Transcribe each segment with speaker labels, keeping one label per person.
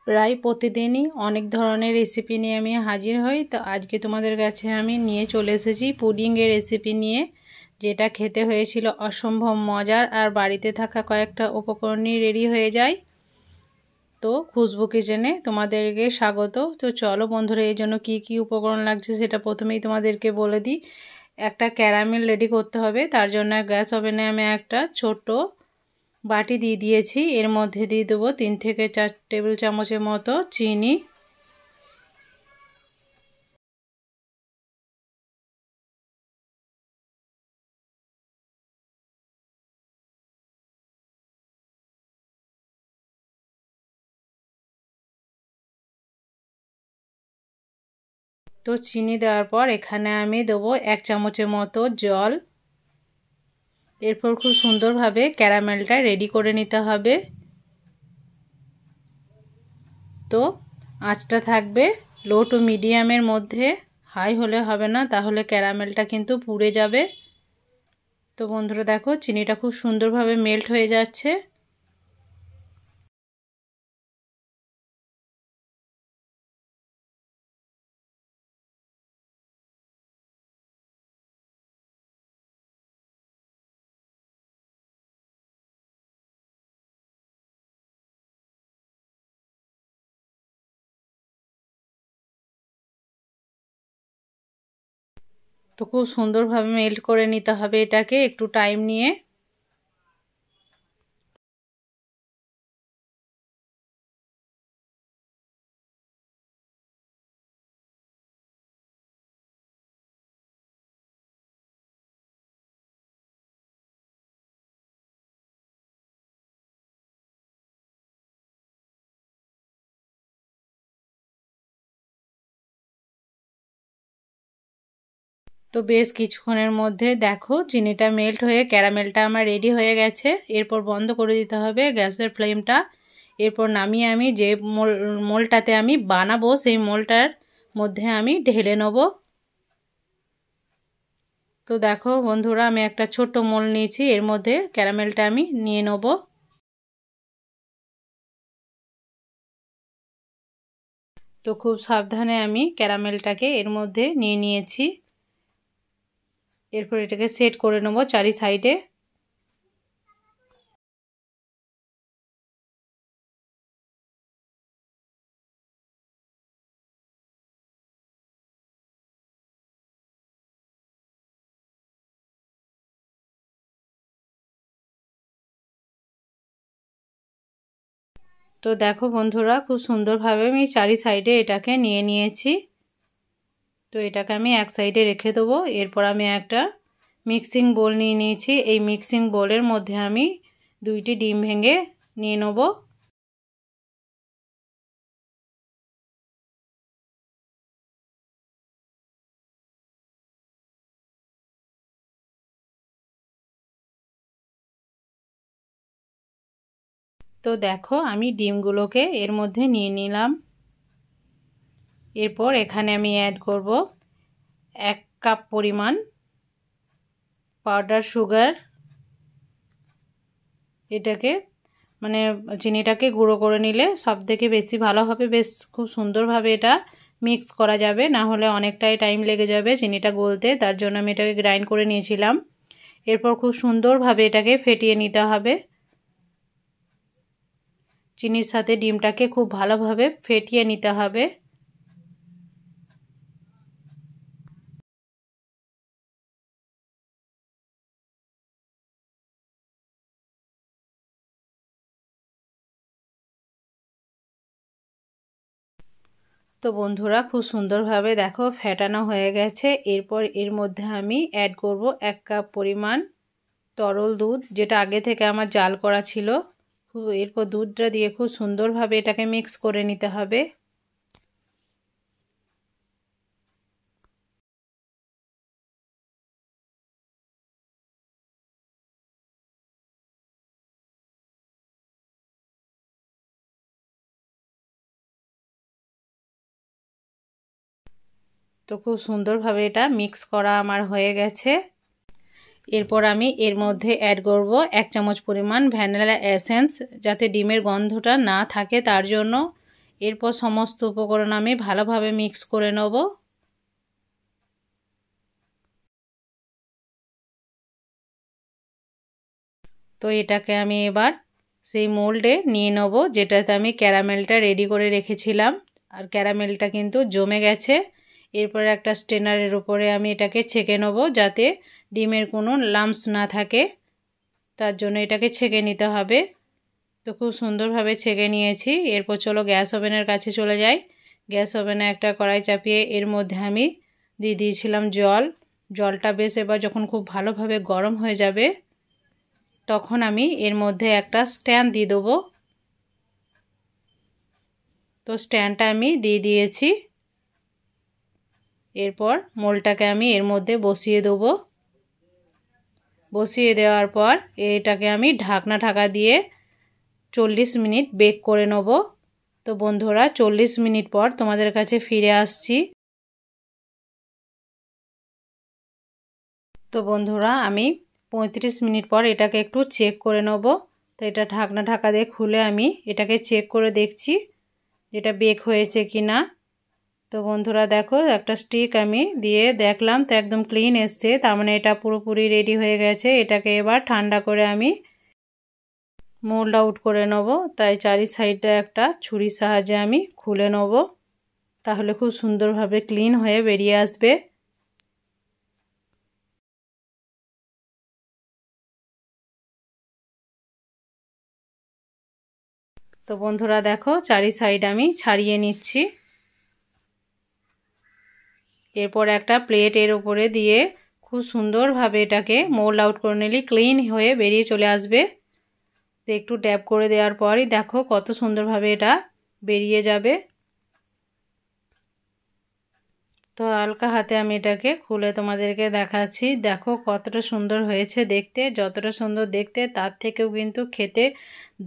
Speaker 1: প্রায় প্রতিদিনই অনেক ধরনের রেসিপি নিয়ে আমি হাজির হই। তো আজকে তোমাদের কাছে আমি নিয়ে চলে এসেছি পুডিংয়ের রেসিপি নিয়ে, যেটা খেতে হয়েছিল অসম্ভব মজার আর বাড়িতে থাকা কয়েকটা উপকরণই রেডি হয়ে যায়। তো খুশবু কিচেনে তোমাদেরকে স্বাগত। তো চলো বন্ধুরা, এই জন্য কী কী উপকরণ লাগছে সেটা প্রথমেই তোমাদেরকে বলে দিই। একটা ক্যারামেল রেডি করতে হবে। তার জন্য গ্যাস ওভেনে আমি একটা ছোট বাটি দিয়ে দিয়েছি। এর মধ্যে দিয়ে দেবো 3 থেকে 4 টেবিল চামচের মতো চিনি। তো চিনি দেওয়ার পর এখানে আমি দেবো 1 চামচের মতো জল। এরপর খুব সুন্দরভাবে ক্যারামেলটা রেডি করে নিতে হবে। তো আঁচটা থাকবে লো টু মিডিয়ামের মধ্যে, হাই হলে হবে না, তাহলে ক্যারামেলটা কিন্তু পুড়ে যাবে। তো বন্ধুরা দেখো, চিনিটা খুব সুন্দরভাবে মেল্ট হয়ে যাচ্ছে। তো খুব সুন্দরভাবে মেল্ট করে নিতে হবে এটাকে একটু টাইম নিয়ে। তো বেশ কিছুক্ষণের মধ্যে দেখো চিনিটা মেল্ট হয়ে ক্যারামেলটা আমার রেডি হয়ে গেছে। এরপর বন্ধ করে দিতে হবে গ্যাসের ফ্লেমটা। এরপর নামিয়ে আমি যে মোলটাতে আমি বানাবো সেই মোলটার মধ্যে আমি ঢেলে নেব। তো দেখো বন্ধুরা, আমি একটা ছোট্ট মোল নিয়েছি, এর মধ্যে ক্যারামেলটা আমি নিয়ে নেব। তো খুব সাবধানে আমি ক্যারামেলটাকে এর মধ্যে নিয়ে নিয়েছি। এরপর এটাকে সেট করে নেব চারি সাইডে। তো দেখো বন্ধুরা, খুব সুন্দরভাবে আমি চারি সাইডে এটাকে নিয়ে নিয়েছি। তো এটাকে আমি এক সাইডে রেখে দেবো। এরপর আমি একটা মিক্সিং বোল নিয়ে নিয়েছি। এই মিক্সিং বোলের মধ্যে আমি 2টি ডিম ভেঙে নিয়ে নেব। তো দেখো আমি ডিমগুলোকে এর মধ্যে নিয়ে নিলাম। এরপর এখানে আমি অ্যাড করব 1 কাপ পরিমাণ পাউডার সুগার। এটাকে মানে চিনিটাকে গুঁড়ো করে নিলে সবথেকে বেশি ভালো হবে। বেশ খুব সুন্দরভাবে এটা মিক্স করা যাবে, না হলে অনেকটাই টাইম লেগে যাবে চিনিটা গলতে। তার জন্য আমি এটাকে গ্রাইন্ড করে নিয়েছিলাম। এরপর খুব সুন্দরভাবে এটাকে ফেটিয়ে নিতে হবে। চিনির সাথে ডিমটাকে খুব ভালোভাবে ফেটিয়ে নিতে হবে। তো বন্ধুরা, খুব সুন্দরভাবে দেখো ফেটানো হয়ে গেছে। এরপর এর মধ্যে আমি অ্যাড করব 1 কাপ পরিমাণ তরল দুধ, যেটা আগে থেকে আমার জাল করা ছিল। এরপর দুধটা দিয়ে খুব সুন্দরভাবে এটাকে মিক্স করে নিতে হবে। তো খুব সুন্দরভাবে এটা মিক্স করা আমার হয়ে গেছে। এরপর আমি এর মধ্যে অ্যাড করব 1 চামচ পরিমাণ ভ্যানিলা এসেন্স, যাতে ডিমের গন্ধটা না থাকে তার জন্য। এরপর সমস্ত উপকরণ আমি ভালোভাবে মিক্স করে নেব। তো এটাকে আমি এবার সেই মোল্ডে নিয়ে নেব যেটাতে আমি ক্যারামেলটা রেডি করে রেখেছিলাম। আর ক্যারামেলটা কিন্তু জমে গেছে। এরপরে একটা স্ট্রেনারের উপরে আমি এটাকে ছেঁকে নেব যাতে ডিমের কোনো লাম্পস না থাকে, তার জন্য এটাকে ছেঁকে নিতে হবে। তো খুব সুন্দরভাবে ছেঁকে নিয়েছি। এরপর চলো গ্যাস ওভেনের কাছে চলে যাই। গ্যাস ওভেনে একটা কড়াই চাপিয়ে এর মধ্যে আমি দিয়ে দিয়েছিলাম জল। জলটা বেশ এবার যখন খুব ভালোভাবে গরম হয়ে যাবে তখন আমি এর মধ্যে একটা স্ট্যান্ড দিয়ে দেবো। তো স্ট্যান্ডটা আমি দিয়ে দিয়েছি। এরপর মোলটাকে আমি এর মধ্যে বসিয়ে দেবো। বসিয়ে দেওয়ার পর এটাকে আমি ঢাকা দিয়ে 40 মিনিট বেক করে নেব। তো বন্ধুরা 40 মিনিট পর তোমাদের কাছে ফিরে আসছি। তো বন্ধুরা আমি 35 মিনিট পর এটাকে একটু চেক করে নেব। তো এটা ঢাকা দিয়ে খুলে আমি এটাকে চেক করে দেখছি যেটা বেক হয়েছে কি না। তো বন্ধুরা দেখো একটা স্টিক আমি দিয়ে দেখলাম, তো একদম ক্লিন এসছে, তার মানে এটা পুরোপুরি রেডি হয়ে গেছে। এটাকে এবার ঠান্ডা করে আমি মোল্ড আউট করে নেব। তাই চারি সাইডে একটা ছুরির সাহায্যে আমি খুলে নেব, তাহলে খুব সুন্দরভাবে ক্লিন হয়ে বেরিয়ে আসবে। তো বন্ধুরা দেখো চারি সাইড আমি ছাড়িয়ে নিচ্ছি। এরপর একটা প্লেট এর উপরে দিয়ে খুব সুন্দরভাবে এটাকে মোল্ড আউট করে নিলে ক্লিন হয়ে বেরিয়ে চলে আসবে। তো একটু ট্যাপ করে দেওয়ার পরই দেখো কত সুন্দরভাবে এটা বেরিয়ে যাবে। তো হালকা হাতে আমি এটাকে খুলে তোমাদেরকে দেখাচ্ছি। দেখো কতটা সুন্দর হয়েছে দেখতে। যতটা সুন্দর দেখতে তার থেকেও কিন্তু খেতে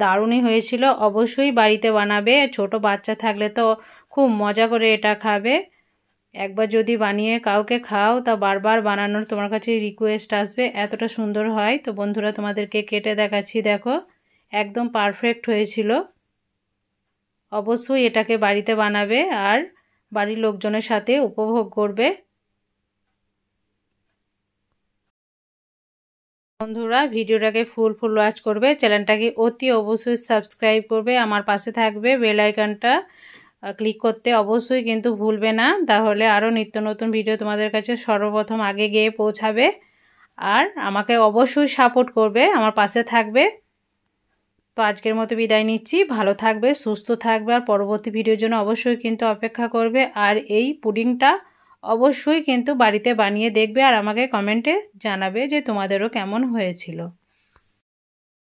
Speaker 1: দারুণই হয়েছিল। অবশ্যই বাড়িতে বানাবে, ছোট বাচ্চা থাকলে তো খুব মজা করে এটা খাবে। একবার যদি বানিয়ে কাউকে খাও তা বারবার বানানোর তোমার কাছে রিকোয়েস্ট আসবে, এতটা সুন্দর হয়। তো বন্ধুরা তোমাদেরকে কেটে দেখাচ্ছি, দেখো একদম পারফেক্ট হয়েছিল। অবশ্যই এটাকে বাড়িতে বানাবে আর বাড়ির লোকজনের সাথে উপভোগ করবে। বন্ধুরা ভিডিওটাকে ফুল ওয়াচ করবে, চ্যানেলটাকে অতি অবশ্যই সাবস্ক্রাইব করবে, আমার পাশে থাকবে, বেল আইকনটা ক্লিক করতে অবশ্যই কিন্তু ভুলবে না, তাহলে আরও নিত্য নতুন ভিডিও তোমাদের কাছে সর্বপ্রথম আগে গিয়ে পৌঁছাবে। আর আমাকে অবশ্যই সাপোর্ট করবে, আমার পাশে থাকবে। তো আজকের মতো বিদায় নিচ্ছি। ভালো থাকবে, সুস্থ থাকবে, আর পরবর্তী ভিডিওর জন্য অবশ্যই কিন্তু অপেক্ষা করবে। আর এই পুডিংটা অবশ্যই কিন্তু বাড়িতে বানিয়ে দেখবে আর আমাকে কমেন্টে জানাবে যে তোমাদেরও কেমন হয়েছিল।